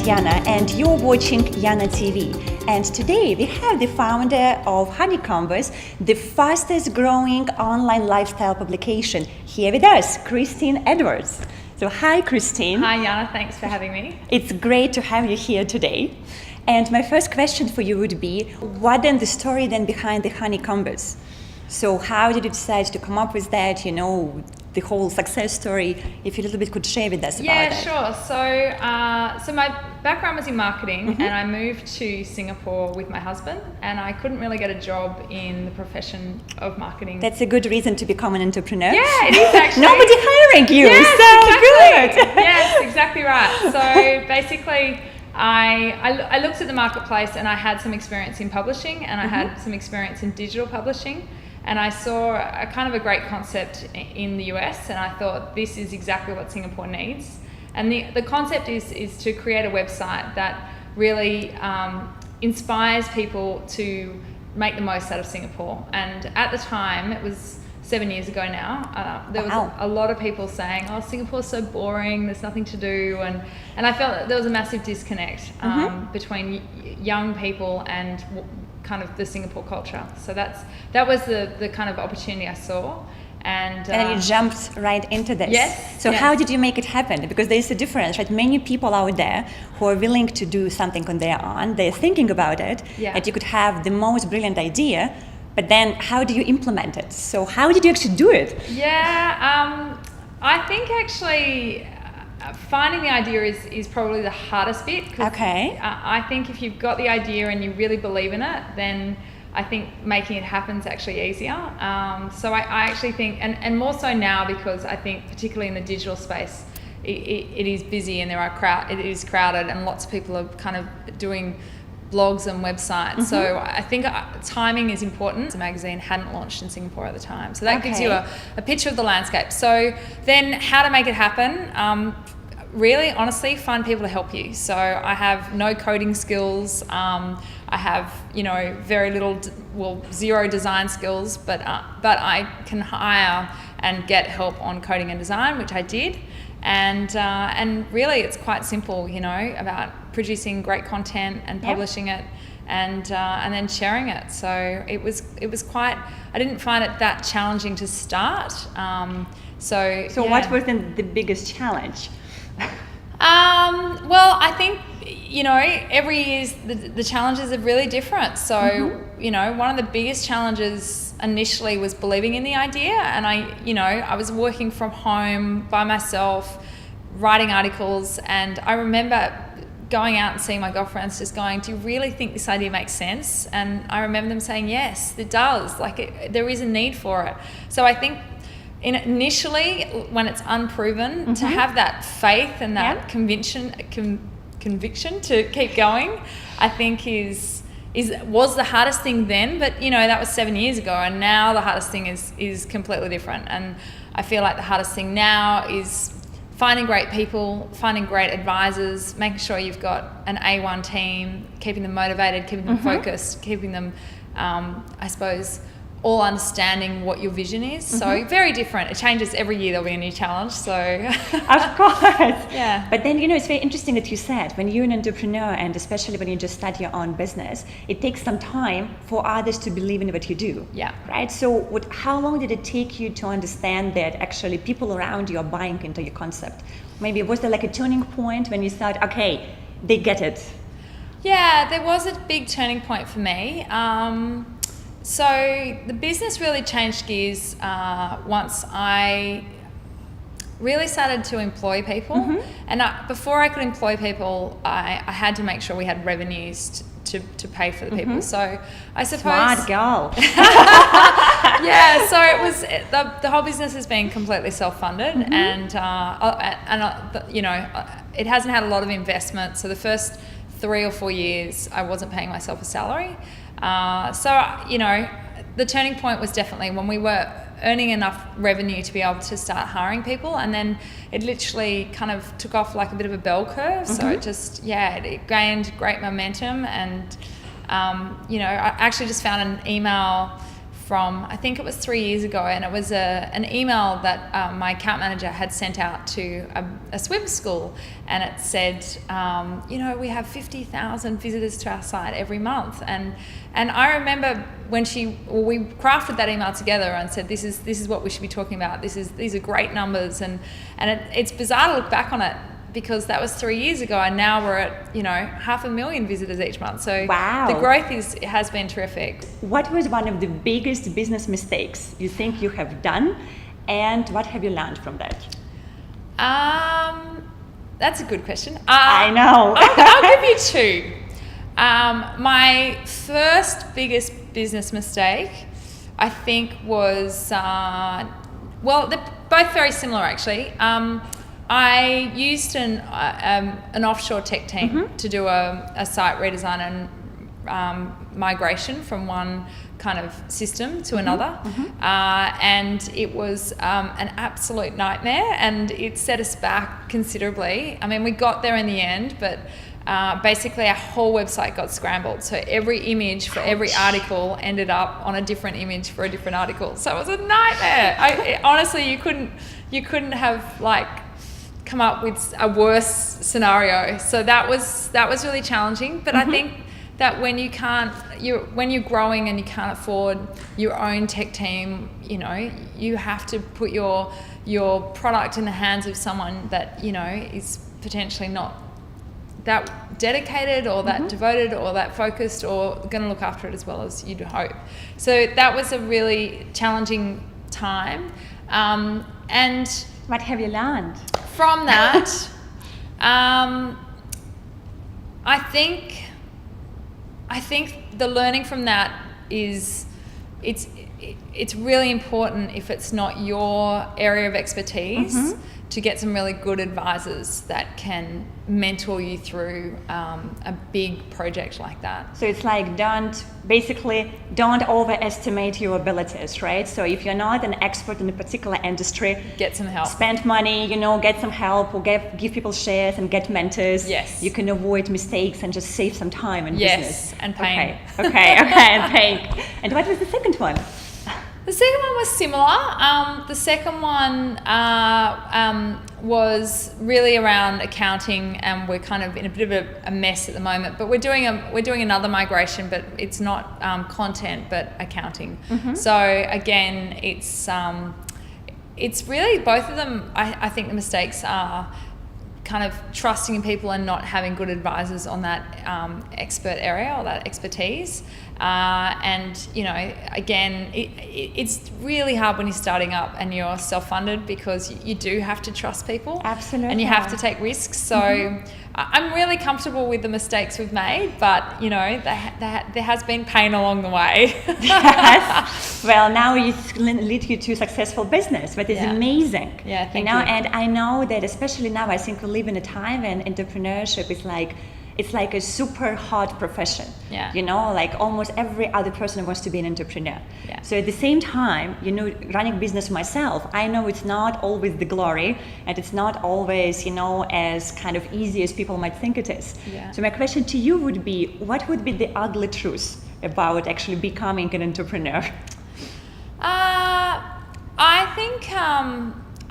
Yana and you're watching YanaTV. And today we have the founder of Honeycombers, the fastest growing online lifestyle publication, here with us, Christine Edwards. So hi Christine. Hi Yana, thanks for having me. It's great to have you here today. And my first question for you would be, what then the story then behind the Honeycombers? So how did you decide to come up with that, the whole success story, if you a little bit could share with us about that? Yeah, sure. So my background was in marketing, and I moved to Singapore with my husband, and I couldn't really get a job in the profession of marketing. That's a good reason to become an entrepreneur. Yeah, it is actually. Nobody hiring you, yes, so exactly. good. Yes, exactly right. So basically, I looked at the marketplace, and I had some experience in publishing, and I had some experience in digital publishing. And I saw a kind of a great concept in the US, and I thought this is exactly what Singapore needs. And the concept is to create a website that really inspires people to make the most out of Singapore. And at the time, it was 7 years ago now, there was a lot of people saying, oh, Singapore's so boring, there's nothing to do. And I felt that there was a massive disconnect between young people and kind of the Singapore culture. So that was the kind of opportunity I saw. And you jumped right into this. Yes. So how did you make it happen? Because there's a difference, right? Many people out there who are willing to do something on their own, they're thinking about it, that you could have the most brilliant idea, but then how do you implement it? So how did you actually do it? Yeah, I think actually finding the idea is probably the hardest bit. Okay. I think if you've got the idea and you really believe in it, then I think making it happen is actually easier. So I actually think, and more so now, because I think particularly in the digital space, it is busy and it is crowded, and lots of people are kind of doing blogs and websites. So I think timing is important. The magazine hadn't launched in Singapore at the time. So that gives you a picture of the landscape. So then how to make it happen? Really, honestly, find people to help you. So I have no coding skills. I have, very little, zero design skills, but I can hire and get help on coding and design, which I did. And really, it's quite simple, about producing great content and publishing it, and then sharing it. So it was quite. I didn't find it that challenging to start. So what was then the biggest challenge? Well, I think every year the challenges are really different. So one of the biggest challenges initially was believing in the idea, and I was working from home by myself, writing articles, and I remember going out and seeing my girlfriends just going, do you really think this idea makes sense? And I remember them saying, yes, it does. There is a need for it. So I think initially, when it's unproven, to have that faith and that conviction to keep going, I think was the hardest thing then. But that was 7 years ago, and now the hardest thing is completely different. And I feel like the hardest thing now is finding great people, finding great advisors, making sure you've got an A1 team, keeping them motivated, keeping them focused, keeping them, I suppose, all understanding what your vision is. So very different. It changes every year. There'll be a new challenge. So of course. Yeah. But then it's very interesting that you said when you're an entrepreneur, and especially when you just start your own business, it takes some time for others to believe in what you do. Yeah. Right. So how long did it take you to understand that actually people around you are buying into your concept? Maybe was there like a turning point when you thought, okay, they get it? Yeah, there was a big turning point for me. So the business really changed gears once I really started to employ people. And before I could employ people, I had to make sure we had revenues to pay for the people. So I suppose... Smart girl. Yeah, so it was the whole business has been completely self-funded, and it hasn't had a lot of investment. So the first 3 or 4 years, I wasn't paying myself a salary. The turning point was definitely when we were earning enough revenue to be able to start hiring people, and then it literally kind of took off like a bit of a bell curve. So it gained great momentum, and I actually just found an email from, I think it was 3 years ago, and it was an email that my account manager had sent out to a swim school, and it said, we have 50,000 visitors to our site every month, and I remember when we crafted that email together and said, this is what we should be talking about. These are great numbers, and it's bizarre to look back on it, because that was 3 years ago, and now we're at 500,000 visitors each month. So wow. The growth has been terrific. What was one of the biggest business mistakes you think you have done, and what have you learned from that? That's a good question. I know. I'll give you two. My first biggest business mistake, I think, was they're both very similar actually. I used an offshore tech team to do a site redesign and migration from one kind of system to another, and it was an absolute nightmare, and it set us back considerably. I mean, we got there in the end, but basically our whole website got scrambled, so every image for every article ended up on a different image for a different article. So it was a nightmare. Honestly, you couldn't have come up with a worse scenario. So that was really challenging. But I think that when you're growing and you can't afford your own tech team, you have to put your product in the hands of someone that is potentially not that dedicated or that devoted or that focused or going to look after it as well as you'd hope. So that was a really challenging time. And what have you learned from that? I think the learning from that is it's really important, if it's not your area of expertise, to get some really good advisors that can mentor you through a big project like that. So it's like don't overestimate your abilities, right? So if you're not an expert in a particular industry, get some help. Spend money, get some help, or give people shares and get mentors. Yes. You can avoid mistakes and just save some time in business. Yes, and pain. Okay, and pain. And what was the second one? The second one was similar. The second one was really around accounting, and we're kind of in a bit of a mess at the moment. But we're doing another migration, but it's not content, but accounting. So again, it's really both of them. I think the mistakes are kind of trusting in people and not having good advisors on that expert area or that expertise. And again, it's really hard when you're starting up and you're self-funded, because you do have to trust people. Absolutely. And you have to take risks. So I'm really comfortable with the mistakes we've made, but there has been pain along the way. Yes. Well, now it lead you to successful business, but it's amazing. Yeah, thank you. And I know that especially now, I think we live in a time when entrepreneurship is it's like a super hot profession. Yeah. Like almost every other person wants to be an entrepreneur. Yeah. So at the same time, running business myself, I know it's not always the glory, and it's not always, as kind of easy as people might think it is. Yeah. So my question to you would be, what would be the ugly truth about actually becoming an entrepreneur?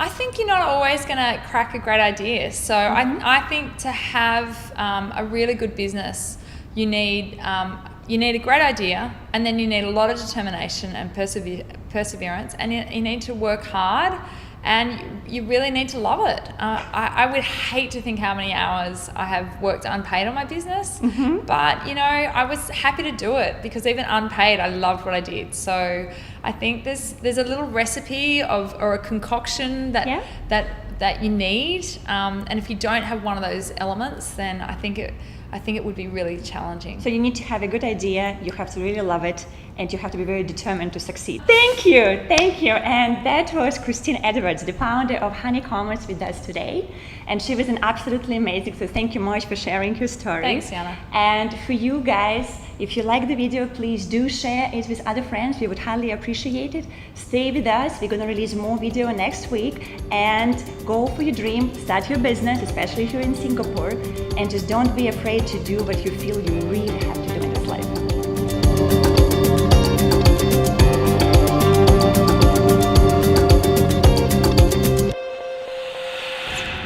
I think you're not always going to crack a great idea. So I think to have a really good business, you need a great idea, and then you need a lot of determination and perseverance, and you need to work hard, and you really need to love it. I would hate to think how many hours I have worked unpaid on my business, but I was happy to do it, because even unpaid, I loved what I did. So I think there's a little recipe or a concoction that you need, and if you don't have one of those elements, then I think it would be really challenging. So you need to have a good idea, you have to really love it, and you have to be very determined to succeed. Thank you. And that was Christine Edwards, the founder of Honeycombers, with us today. And she was absolutely amazing, so thank you much for sharing your story. Thanks, Yana. And for you guys, if you like the video, please do share it with other friends. We would highly appreciate it. Stay with us. We're going to release more video next week. And go for your dream, start your business, especially if you're in Singapore. And just don't be afraid to do what you feel you really have to do in this life.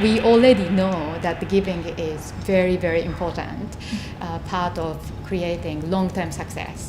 we already know that the giving is very, very important part of creating long-term success.